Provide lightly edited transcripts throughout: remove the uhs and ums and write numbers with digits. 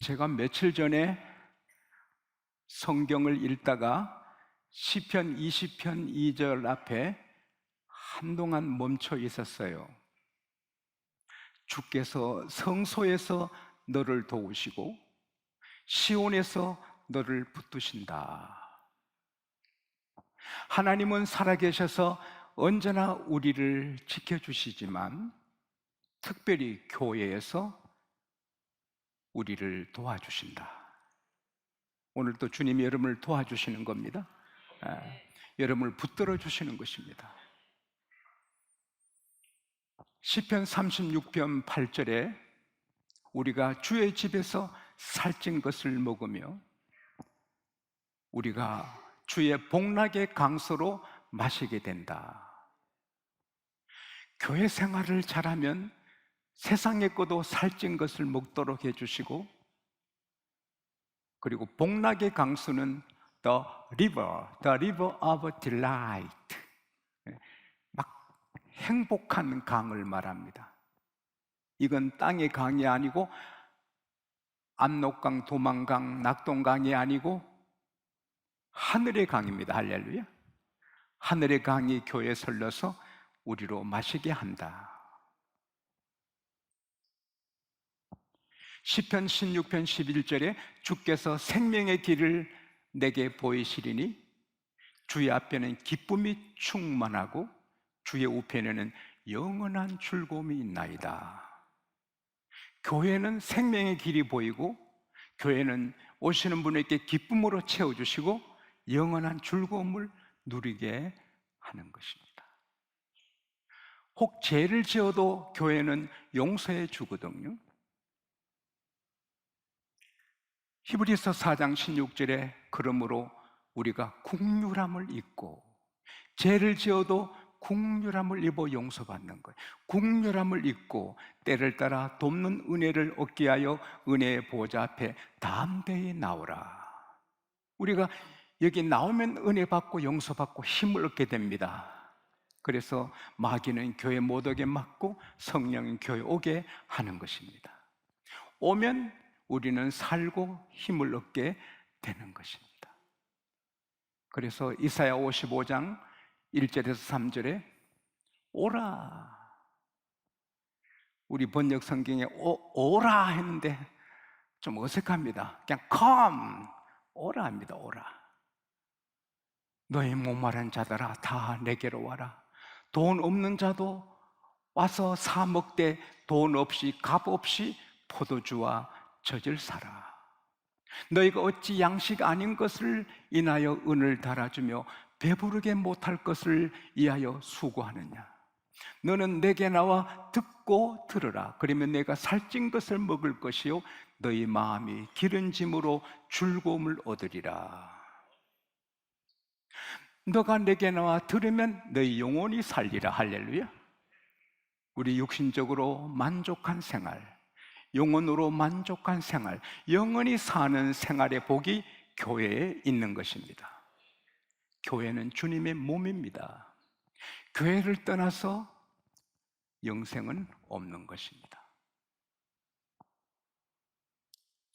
제가 며칠 전에 성경을 읽다가 시편 20편 2절 앞에 한동안 멈춰 있었어요. 주께서 성소에서 너를 도우시고 시온에서 너를 붙드신다. 하나님은 살아계셔서 언제나 우리를 지켜주시지만 특별히 교회에서 우리를 도와주신다. 오늘도 주님이 여러분을 도와주시는 겁니다. 여러분을 붙들어 주시는 것입니다. 시편 36편 8절에 우리가 주의 집에서 살찐 것을 먹으며 우리가 주의 복락의 강소로 마시게 된다. 교회 생활을 잘하면 세상의 것도 살찐 것을 먹도록 해주시고, 그리고 복락의 강수는 the river of delight, 막 행복한 강을 말합니다. 이건 땅의 강이 아니고 압록강, 도만강, 낙동강이 아니고 하늘의 강입니다. 할렐루야. 하늘의 강이 교회에 설려서 우리로 마시게 한다. 시편 16편 11절에 주께서 생명의 길을 내게 보이시리니 주의 앞에는 기쁨이 충만하고 주의 우편에는 영원한 즐거움이 있나이다. 교회는 생명의 길이 보이고 교회는 오시는 분에게 기쁨으로 채워주시고 영원한 즐거움을 누리게 하는 것입니다. 혹 죄를 지어도 교회는 용서해 주거든요. 히브리서 4장 16절에 그러므로 우리가 긍휼함을 입고 죄를 지어도 긍휼함을 입어 용서받는 거예요. 긍휼함을 입고 때를 따라 돕는 은혜를 얻게 하여 은혜의 보좌 앞에 담대히 나오라. 우리가 여기 나오면 은혜 받고 용서받고 힘을 얻게 됩니다. 그래서 마귀는 교회 못 오게 막고 성령은 교회 오게 하는 것입니다. 오면 우리는 살고 힘을 얻게 되는 것입니다. 그래서 이사야 55장 1절에서 3절에 오라, 우리 번역 성경에 오라 했는데 좀 어색합니다. 그냥 come, 오라 합니다. 오라. 너희 목마른 자들아 다 내게로 와라. 돈 없는 자도 와서 사 먹되 돈 없이 값 없이 포도주와 젖을 사라. 너희가 어찌 양식 아닌 것을 인하여 은을 달아주며 배부르게 못할 것을 위하여 수고하느냐. 너는 내게 나와 듣고 들으라. 그러면 내가 살찐 것을 먹을 것이요 너희 마음이 기름짐으로 즐거움을 얻으리라. 너가 내게 나와 들으면 너희 영혼이 살리라. 할렐루야. 우리 육신적으로 만족한 생활, 영혼으로 만족한 생활, 영원히 사는 생활의 복이 교회에 있는 것입니다. 교회는 주님의 몸입니다. 교회를 떠나서 영생은 없는 것입니다.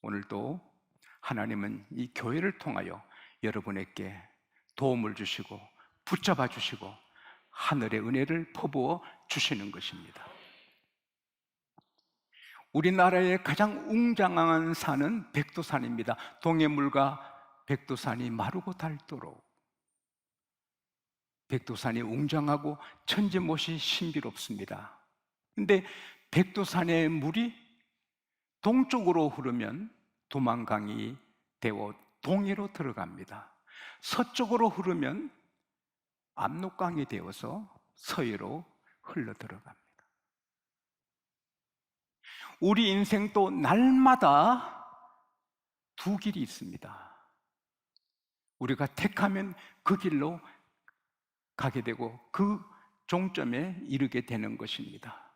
오늘도 하나님은 이 교회를 통하여 여러분에게 도움을 주시고 붙잡아 주시고 하늘의 은혜를 퍼부어 주시는 것입니다. 우리나라의 가장 웅장한 산은 백두산입니다. 동해물과 백두산이 마르고 닳도록 백두산이 웅장하고 천지못이 신비롭습니다. 그런데 백두산의 물이 동쪽으로 흐르면 두만강이 되어 동해로 들어갑니다. 서쪽으로 흐르면 압록강이 되어서 서해로 흘러 들어갑니다. 우리 인생도 날마다 두 길이 있습니다. 우리가 택하면 그 길로 가게 되고 그 종점에 이르게 되는 것입니다.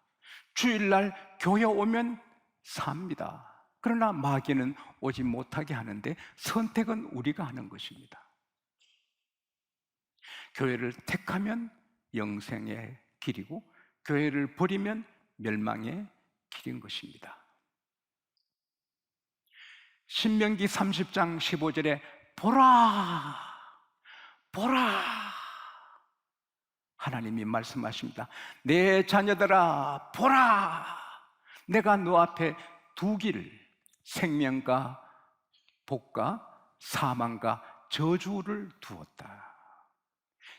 주일날 교회 오면 삽니다. 그러나 마귀는 오지 못하게 하는데 선택은 우리가 하는 것입니다. 교회를 택하면 영생의 길이고 교회를 버리면 멸망의 길인 것입니다. 신명기 30장 15절에 보라, 보라, 하나님이 말씀하십니다. 내 자녀들아 보라, 내가 너 앞에 두 길, 생명과 복과 사망과 저주를 두었다.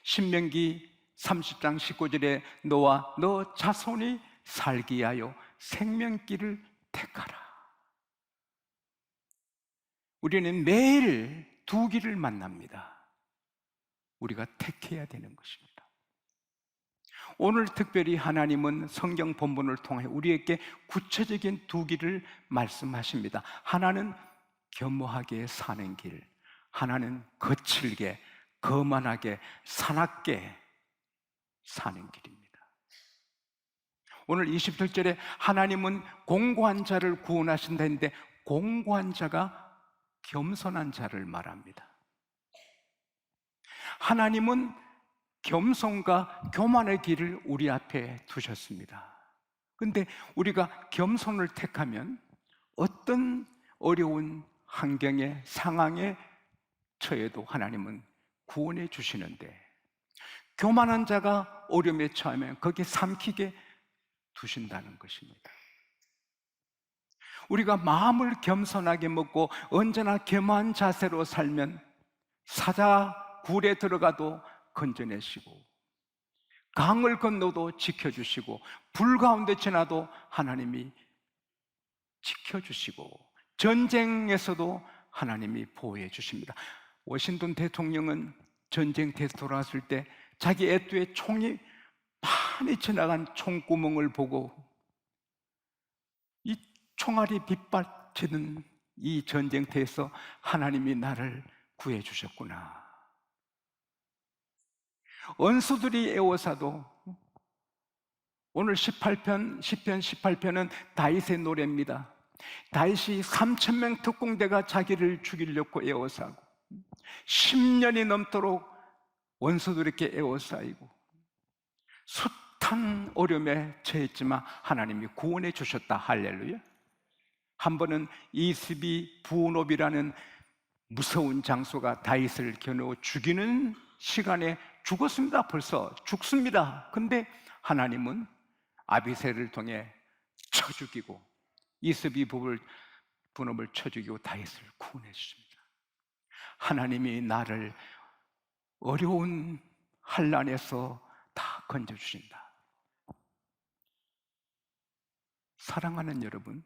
신명기 30장 19절에 너와 너 자손이 살기 위하여 생명길을 택하라. 우리는 매일 두 길을 만납니다. 우리가 택해야 되는 것입니다. 오늘 특별히 하나님은 성경 본문을 통해 우리에게 구체적인 두 길을 말씀하십니다. 하나는 겸허하게 사는 길, 하나는 거칠게, 거만하게, 사납게 사는 길입니다. 오늘 27절에 하나님은 공고한 자를 구원하신다 했는데 공고한 자가 겸손한 자를 말합니다. 하나님은 겸손과 교만의 길을 우리 앞에 두셨습니다. 그런데 우리가 겸손을 택하면 어떤 어려운 환경에, 상황에 처해도 하나님은 구원해 주시는데, 교만한 자가 어려움에 처하면 거기에 삼키게 두신다는 것입니다. 우리가 마음을 겸손하게 먹고 언제나 겸허한 자세로 살면 사자 굴에 들어가도 건져내시고, 강을 건너도 지켜주시고, 불 가운데 지나도 하나님이 지켜주시고, 전쟁에서도 하나님이 보호해 주십니다. 워싱턴 대통령은 전쟁터에서 돌아왔을 때 자기 애두에 총이 많이 지나간 총구멍을 보고 이 총알이 빗발치는 이 전쟁터에서 하나님이 나를 구해 주셨구나. 원수들이 애워사도, 오늘 18편, 시편 18편은 다윗의 노래입니다. 다윗이 3,000명 특공대가 자기를 죽이려고 애워싸고 10년이 넘도록 원수들에게 애워싸이고 숱한 어려움에 처했지만 하나님이 구원해 주셨다. 할렐루야. 한 번은 이스비 부온업이라는 무서운 장소가 다윗을 겨누어 죽이는 시간에 죽었습니다. 벌써 죽습니다. 근데 하나님은 아비새를 통해 쳐 죽이고 이스비 분업을 쳐 죽이고 다윗을 구원해 주십니다. 하나님이 나를 어려운 환난에서 다 건져 주신다. 사랑하는 여러분,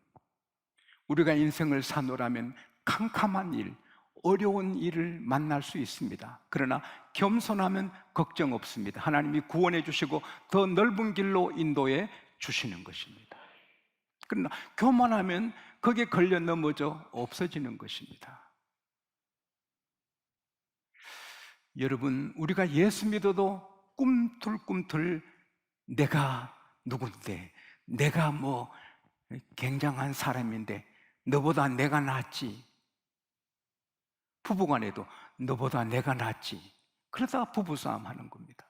우리가 인생을 사노라면 캄캄한 일, 어려운 일을 만날 수 있습니다. 그러나 겸손하면 걱정 없습니다. 하나님이 구원해 주시고 더 넓은 길로 인도해 주시는 것입니다. 그러나 교만하면 거기에 걸려 넘어져 없어지는 것입니다. 여러분, 우리가 예수 믿어도 꿈틀꿈틀 내가 누군데, 내가 뭐 굉장한 사람인데 너보다 내가 낫지, 부부간에도 너보다 내가 낫지, 그러다가 부부싸움 하는 겁니다.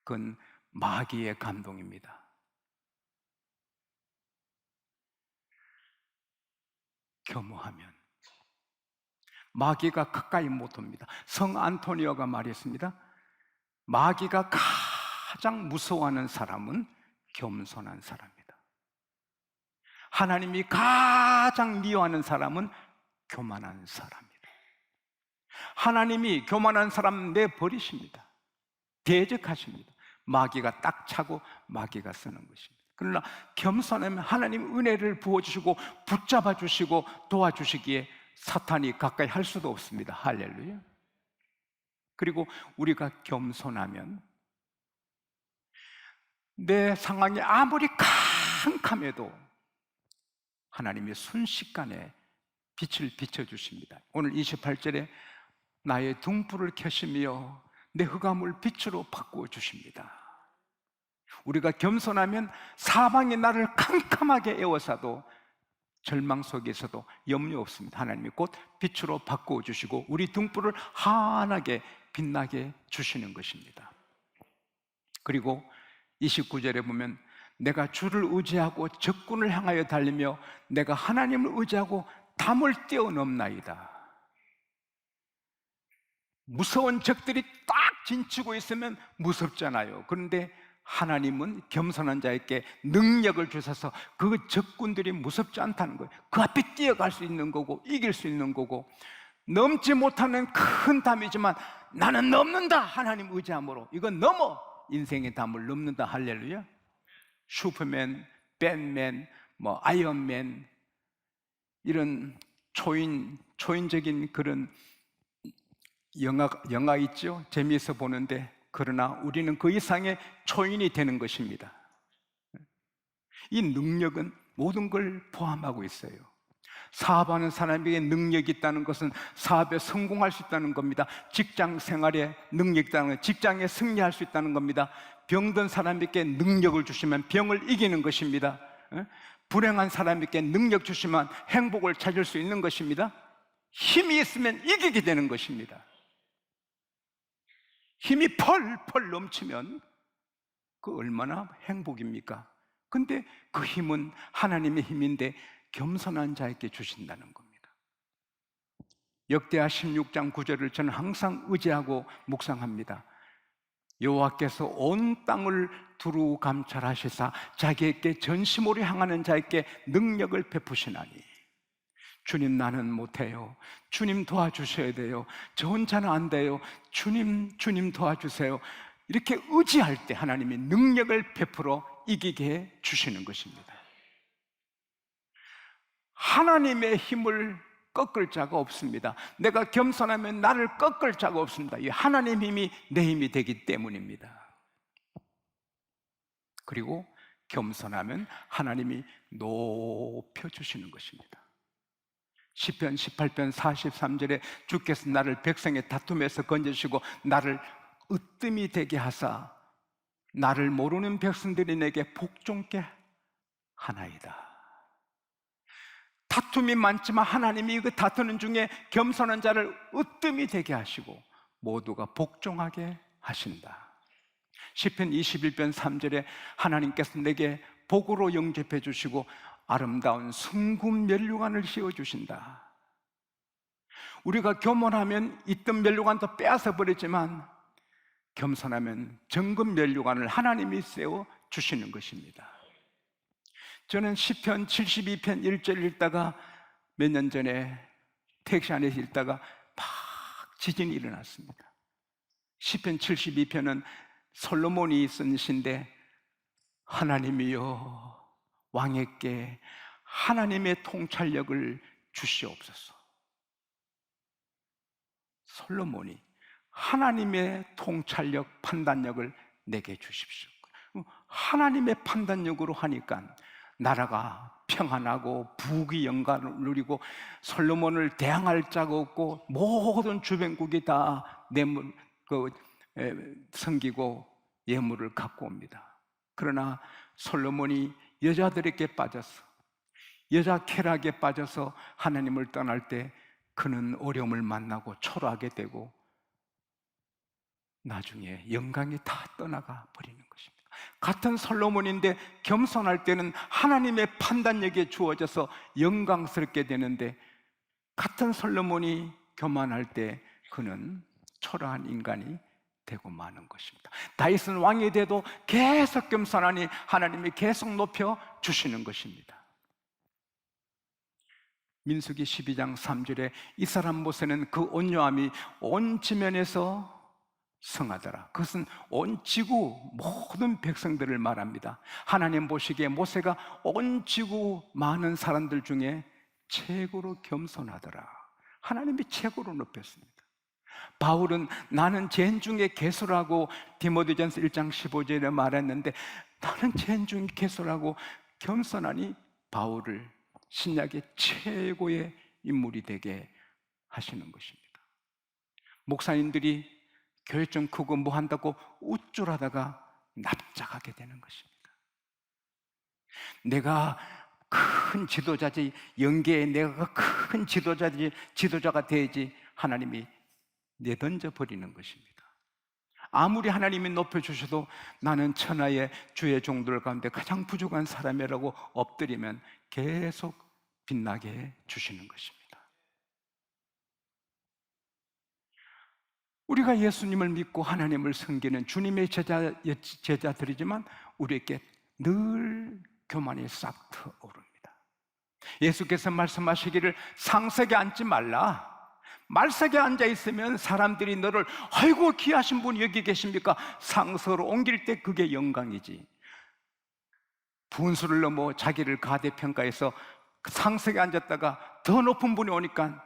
그건 마귀의 감동입니다. 겸허하면 마귀가 가까이 못 옵니다. 성 안토니오가 말했습니다. 마귀가 가장 무서워하는 사람은 겸손한 사람이다. 하나님이 가장 미워하는 사람은 교만한 사람이다. 하나님이 교만한 사람 내버리십니다. 대적하십니다. 마귀가 딱 차고 마귀가 쓰는 것입니다. 그러나 겸손하면 하나님 은혜를 부어주시고 붙잡아 주시고 도와주시기에 사탄이 가까이 할 수도 없습니다. 할렐루야. 그리고 우리가 겸손하면 내 상황이 아무리 캄캄해도 하나님이 순식간에 빛을 비춰주십니다. 오늘 28절에 나의 등불을 켜시며 내 흑암을 빛으로 바꾸어 주십니다. 우리가 겸손하면 사방이 나를 캄캄하게 에워싸도 절망 속에서도 염려 없습니다. 하나님이 곧 빛으로 바꾸어 주시고 우리 등불을 환하게 빛나게 주시는 것입니다. 그리고 29절에 보면 내가 주를 의지하고 적군을 향하여 달리며 내가 하나님을 의지하고 담을 뛰어넘나이다. 무서운 적들이 딱 진치고 있으면 무섭잖아요. 그런데 하나님은 겸손한 자에게 능력을 주셔서 그 적군들이 무섭지 않다는 거예요. 그 앞에 뛰어갈 수 있는 거고 이길 수 있는 거고, 넘지 못하는 큰 담이지만 나는 넘는다, 하나님 의지함으로. 이건 넘어, 인생의 담을 넘는다. 할렐루야. 슈퍼맨, 밴맨, 아이언맨, 이런 초인적인 그런 영화 있죠? 재미있어 보는데, 그러나 우리는 그 이상의 초인이 되는 것입니다. 이 능력은 모든 걸 포함하고 있어요. 사업하는 사람에게 능력이 있다는 것은 사업에 성공할 수 있다는 겁니다. 직장 생활에 능력이 있다는 것, 직장에 승리할 수 있다는 겁니다. 병든 사람에게 능력을 주시면 병을 이기는 것입니다. 불행한 사람에게 능력 주시면 행복을 찾을 수 있는 것입니다. 힘이 있으면 이기게 되는 것입니다. 힘이 펄펄 넘치면 그 얼마나 행복입니까? 근데 그 힘은 하나님의 힘인데 겸손한 자에게 주신다는 겁니다. 역대하 16장 9절을 저는 항상 의지하고 묵상합니다. 여호와께서 온 땅을 두루 감찰하시사 자기에게 전심으로 향하는 자에게 능력을 베푸시나니, 주님 나는 못해요, 주님 도와주셔야 돼요, 저 혼자는 안 돼요, 주님 도와주세요, 이렇게 의지할 때 하나님이 능력을 베풀어 이기게 해 주시는 것입니다. 하나님의 힘을 꺾을 자가 없습니다. 내가 겸손하면 나를 꺾을 자가 없습니다. 이 하나님 힘이 내 힘이 되기 때문입니다. 그리고 겸손하면 하나님이 높여주시는 것입니다. 시편 18편 43절에 주께서 나를 백성의 다툼에서 건져주시고 나를 으뜸이 되게 하사 나를 모르는 백성들이 내게 복종케 하나이다. 다툼이 많지만 하나님이 그 다투는 중에 겸손한 자를 으뜸이 되게 하시고 모두가 복종하게 하신다. 시편 21편 3절에 하나님께서 내게 복으로 영접해 주시고 아름다운 순금 면류관을 씌워 주신다. 우리가 교만하면 있던 면류관도 빼앗아 버리지만 겸손하면 정금 면류관을 하나님이 세워 주시는 것입니다. 저는 시편 72편 1절 읽다가 몇 년 전에 택시 안에서 읽다가 막 지진이 일어났습니다. 시편 72편은 솔로몬이 쓴 시인데, 하나님이여 왕에게 하나님의 통찰력을 주시옵소서. 솔로몬이 하나님의 통찰력, 판단력을 내게 주십시오. 하나님의 판단력으로 하니까 나라가 평안하고 부귀 영광을 누리고 솔로몬을 대항할 자가 없고 모든 주변국이 다 섬기고 예물을 갖고 옵니다. 그러나 솔로몬이 여자들에게 빠져서, 여자 쾌락에 빠져서 하나님을 떠날 때 그는 어려움을 만나고 초라하게 되고 나중에 영광이 다 떠나가 버리는 것입니다. 같은 솔로몬인데 겸손할 때는 하나님의 판단력에 주어져서 영광스럽게 되는데, 같은 솔로몬이 교만할 때 그는 초라한 인간이 되고 마는 것입니다. 다윗은 왕이 돼도 계속 겸손하니 하나님이 계속 높여 주시는 것입니다. 민수기 12장 3절에 이 사람 모세는 그 온유함이 온 지면에서 성하더라. 그것은 온 지구 모든 백성들을 말합니다. 하나님 보시기에 모세가 온 지구 많은 사람들 중에 최고로 겸손하더라. 하나님이 최고로 높였습니다. 바울은 나는 죄인 중에 개소라고 디모데전서 1장 15절에 말했는데, 나는 죄인 중에 개소라고 겸손하니 바울을 신약의 최고의 인물이 되게 하시는 것입니다. 목사님들이 교회 좀 크고 뭐 한다고 우쭐하다가 납작하게 되는 것입니다. 내가 큰 지도자지, 영계에 내가 큰 지도자가 돼야지 하나님이 내던져 버리는 것입니다. 아무리 하나님이 높여주셔도 나는 천하의 주의 종들 가운데 가장 부족한 사람이라고 엎드리면 계속 빛나게 해 주시는 것입니다. 우리가 예수님을 믿고 하나님을 섬기는 주님의 제자들이지만 우리에게 늘 교만이 싹 트오릅니다. 예수께서 말씀하시기를 상석에 앉지 말라. 말석에 앉아 있으면 사람들이 너를 아이고 귀하신 분이 여기 계십니까? 상석으로 옮길 때 그게 영광이지. 분수를 넘어 자기를 가대평가해서 상석에 앉았다가 더 높은 분이 오니까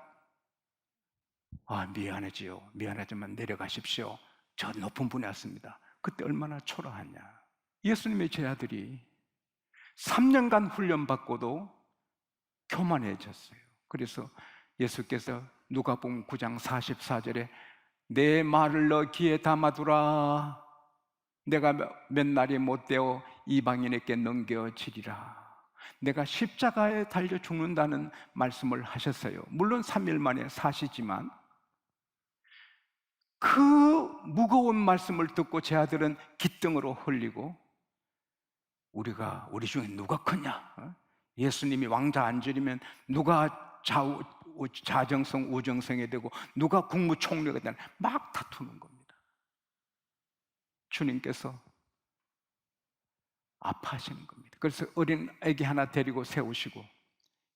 미안하지요. 미안하지만 내려가십시오. 저 높은 분이 왔습니다. 그때 얼마나 초라하냐. 예수님의 제자들이 3년간 훈련받고도 교만해졌어요. 그래서 예수께서 누가복음 9장 44절에 내 말을 너 귀에 담아두라. 내가 몇 날이 못되어 이방인에게 넘겨지리라. 내가 십자가에 달려 죽는다는 말씀을 하셨어요. 물론 3일 만에 사시지만 그 무거운 말씀을 듣고 제 아들은 기등으로 흘리고 우리 중에 누가 크냐? 예수님이 왕자 앉으려면 누가 자정성 우정성이 되고 누가 국무총리가 되나 막 다투는 겁니다. 주님께서 아파하시는 겁니다. 그래서 어린 아기 하나 데리고 세우시고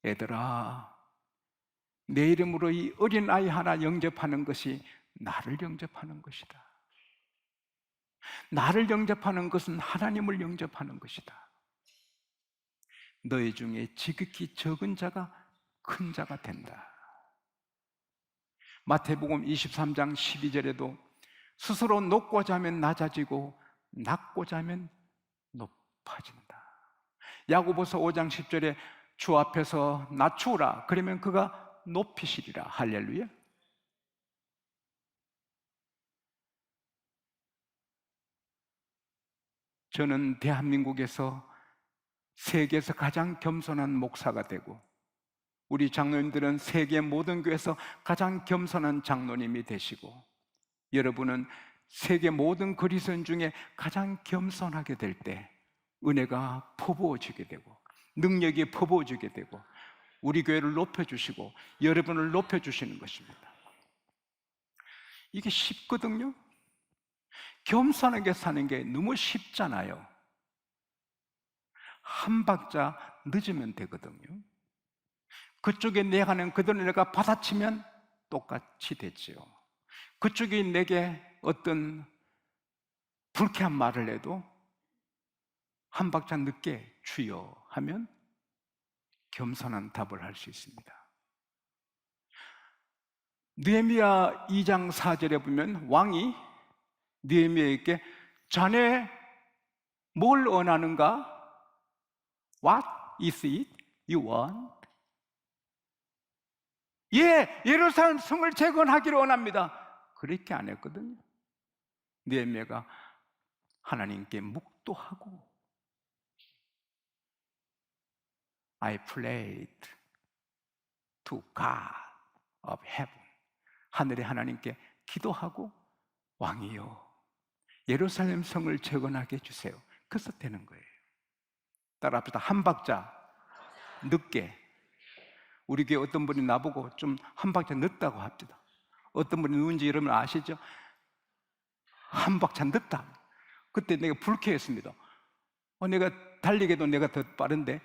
얘들아 내 이름으로 이 어린 아이 하나 영접하는 것이 나를 영접하는 것이다. 나를 영접하는 것은 하나님을 영접하는 것이다. 너희 중에 지극히 적은 자가 큰 자가 된다. 마태복음 23장 12절에도 스스로 높고자 하면 낮아지고 낮고자 하면 높아진다. 야고보서 5장 10절에 주 앞에서 낮추라 그러면 그가 높이시리라. 할렐루야. 저는 대한민국에서 세계에서 가장 겸손한 목사가 되고 우리 장로님들은 세계 모든 교회에서 가장 겸손한 장로님이 되시고 여러분은 세계 모든 그리스도인 중에 가장 겸손하게 될 때 은혜가 퍼부어지게 되고 능력이 퍼부어지게 되고 우리 교회를 높여주시고 여러분을 높여주시는 것입니다. 이게 쉽거든요. 겸손하게 사는 게 너무 쉽잖아요. 한 박자 늦으면 되거든요. 그쪽에 내가는 그대로 내가 받아치면 똑같이 되지요. 그쪽이 내게 어떤 불쾌한 말을 해도 한 박자 늦게 주여 하면 겸손한 답을 할 수 있습니다. 느헤미야 2장 4절에 보면 왕이 느헤미야에게 자네 뭘 원하는가? What is it you want? 예루살렘 성을 재건하기를 원합니다. 그렇게 안 했거든요. 느헤미야가 하나님께 묵도하고 I prayed to God of heaven. 하늘의 하나님께 기도하고 왕이요 예루살렘 성을 재건하게 해주세요. 그래서 되는 거예요. 따라합시다. 한 박자 늦게. 우리 교회 어떤 분이 나보고 좀 한 박자 늦다고 합니다. 어떤 분이 누군지 여러분 아시죠? 한 박자 늦다. 그때 내가 불쾌했습니다. 내가 달리기도 내가 더 빠른데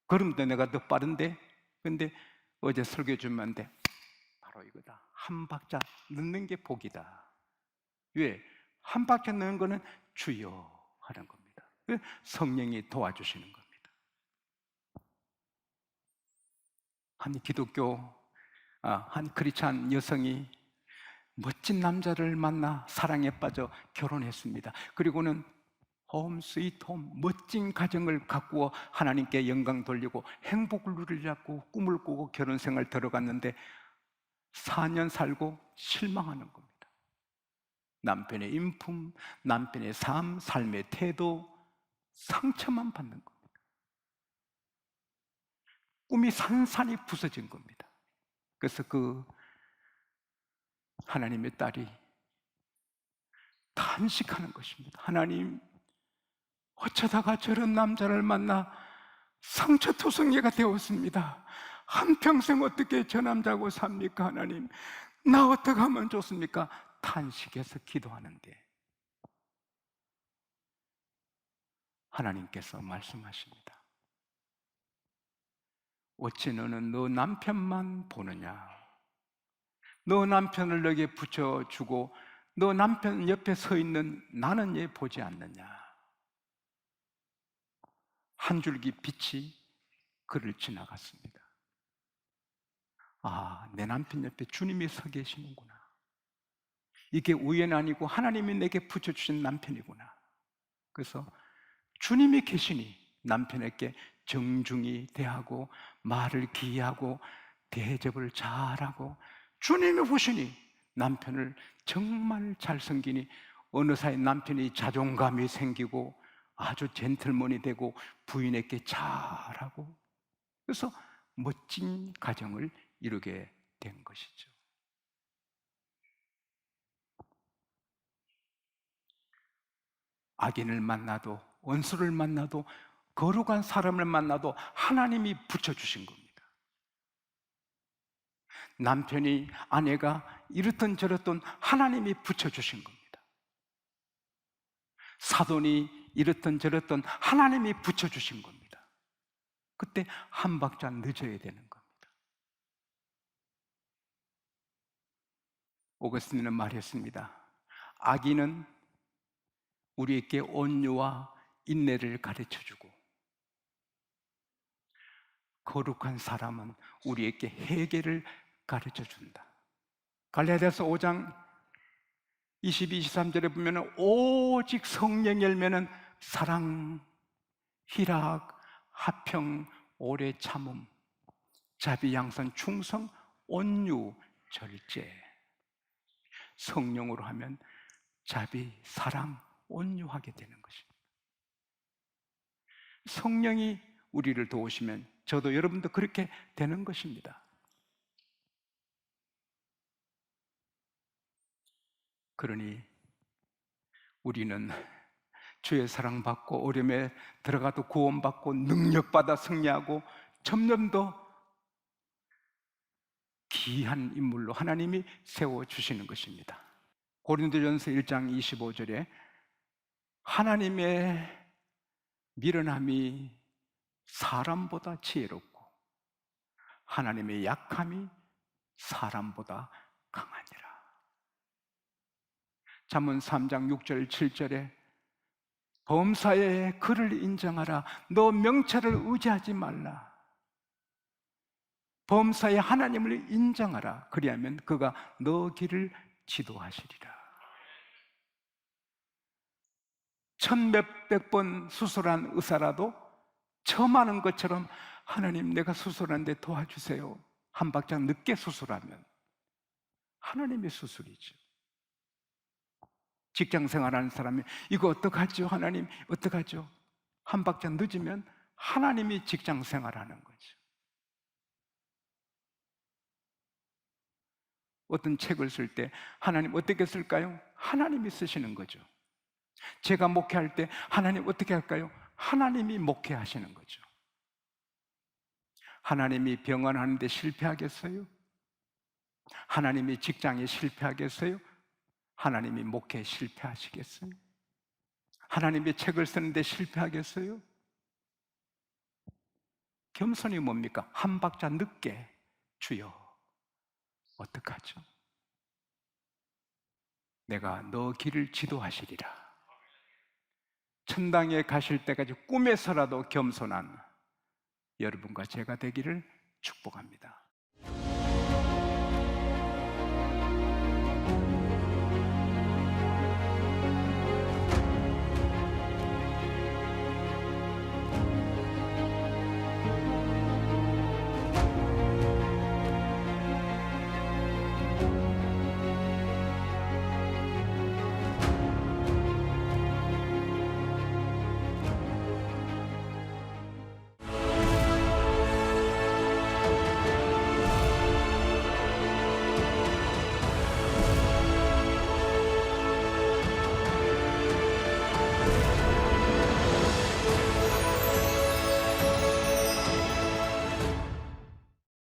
걸음도 내가 더 빠른데 근데 어제 설교해 주면 안 돼. 바로 이거다. 한 박자 늦는 게 복이다. 왜? 한 박자 늦는 거는 주여 하는 겁니다. 성령이 도와주시는 겁니다. 한 크리스찬 여성이 멋진 남자를 만나 사랑에 빠져 결혼했습니다. 그리고는 홈 스위트 홈 멋진 가정을 가꾸어 하나님께 영광 돌리고 행복을 누리려고 꿈을 꾸고 결혼 생활 들어갔는데 4년 살고 실망하는 겁니다. 남편의 인품, 남편의 삶, 삶의 태도, 상처만 받는 겁니다. 꿈이 산산이 부서진 겁니다. 그래서 그 하나님의 딸이 단식하는 것입니다. 하나님, 어쩌다가 저런 남자를 만나 상처투성이가 되었습니다. 한평생 어떻게 저 남자하고 삽니까 하나님? 나 어떻게 하면 좋습니까? 탄식해서 기도하는데 하나님께서 말씀하십니다. 어찌 너는 너 남편만 보느냐? 너 남편을 너에게 붙여주고 너 남편 옆에 서 있는 나는 얘 보지 않느냐? 한 줄기 빛이 그를 지나갔습니다. 아, 내 남편 옆에 주님이 서 계시는구나. 이게 우연 아니고 하나님이 내게 붙여주신 남편이구나. 그래서 주님이 계시니 남편에게 정중히 대하고 말을 기이하고 대접을 잘하고, 주님이 보시니 남편을 정말 잘 섬기니 어느 사이 남편이 자존감이 생기고 아주 젠틀맨이 되고 부인에게 잘하고, 그래서 멋진 가정을 이루게 된 것이죠. 악인을 만나도 원수를 만나도 거룩한 사람을 만나도 하나님이 붙여주신 겁니다. 남편이 아내가 이렇든 저렇든 하나님이 붙여주신 겁니다. 사돈이 이렇든 저렇든 하나님이 붙여주신 겁니다. 그때 한 박자 늦어야 되는 겁니다. 오거스틴은 말했습니다. 악인은 우리에게 온유와 인내를 가르쳐주고 거룩한 사람은 우리에게 회개를 가르쳐준다. 갈라디아서 5장 22, 23절에 보면 오직 성령 열매는 사랑, 희락, 화평, 오래 참음, 자비, 양선, 충성, 온유, 절제. 성령으로 하면 자비, 사랑, 온유하게 되는 것입니다. 성령이 우리를 도우시면 저도 여러분도 그렇게 되는 것입니다. 그러니 우리는 주의 사랑받고 어려움에 들어가도 구원받고 능력받아 승리하고 점점 더 귀한 인물로 하나님이 세워주시는 것입니다. 고린도전서 1장 25절에 하나님의 미련함이 사람보다 지혜롭고 하나님의 약함이 사람보다 강하니라. 잠언 3장 6절 7절에 범사에 그를 인정하라. 너 명철을 의지하지 말라. 범사에 하나님을 인정하라. 그리하면 그가 너 길을 지도하시리라. 천몇백 번 수술한 의사라도 처음하는 것처럼 하나님 내가 수술하는데 도와주세요. 한 박자 늦게 수술하면 하나님의 수술이죠. 직장 생활하는 사람이 이거 어떡하죠? 하나님 어떡하죠? 한 박자 늦으면 하나님이 직장 생활하는 거죠. 어떤 책을 쓸 때 하나님 어떻게 쓸까요? 하나님이 쓰시는 거죠. 제가 목회할 때 하나님 어떻게 할까요? 하나님이 목회하시는 거죠. 하나님이 병원하는 데 실패하겠어요? 하나님이 직장에 실패하겠어요? 하나님이 목회에 실패하시겠어요? 하나님이 책을 쓰는데 실패하겠어요? 겸손이 뭡니까? 한 박자 늦게 주여 어떡하죠? 내가 너 길을 지도하시리라. 천당에 가실 때까지 꿈에서라도 겸손한 여러분과 제가 되기를 축복합니다.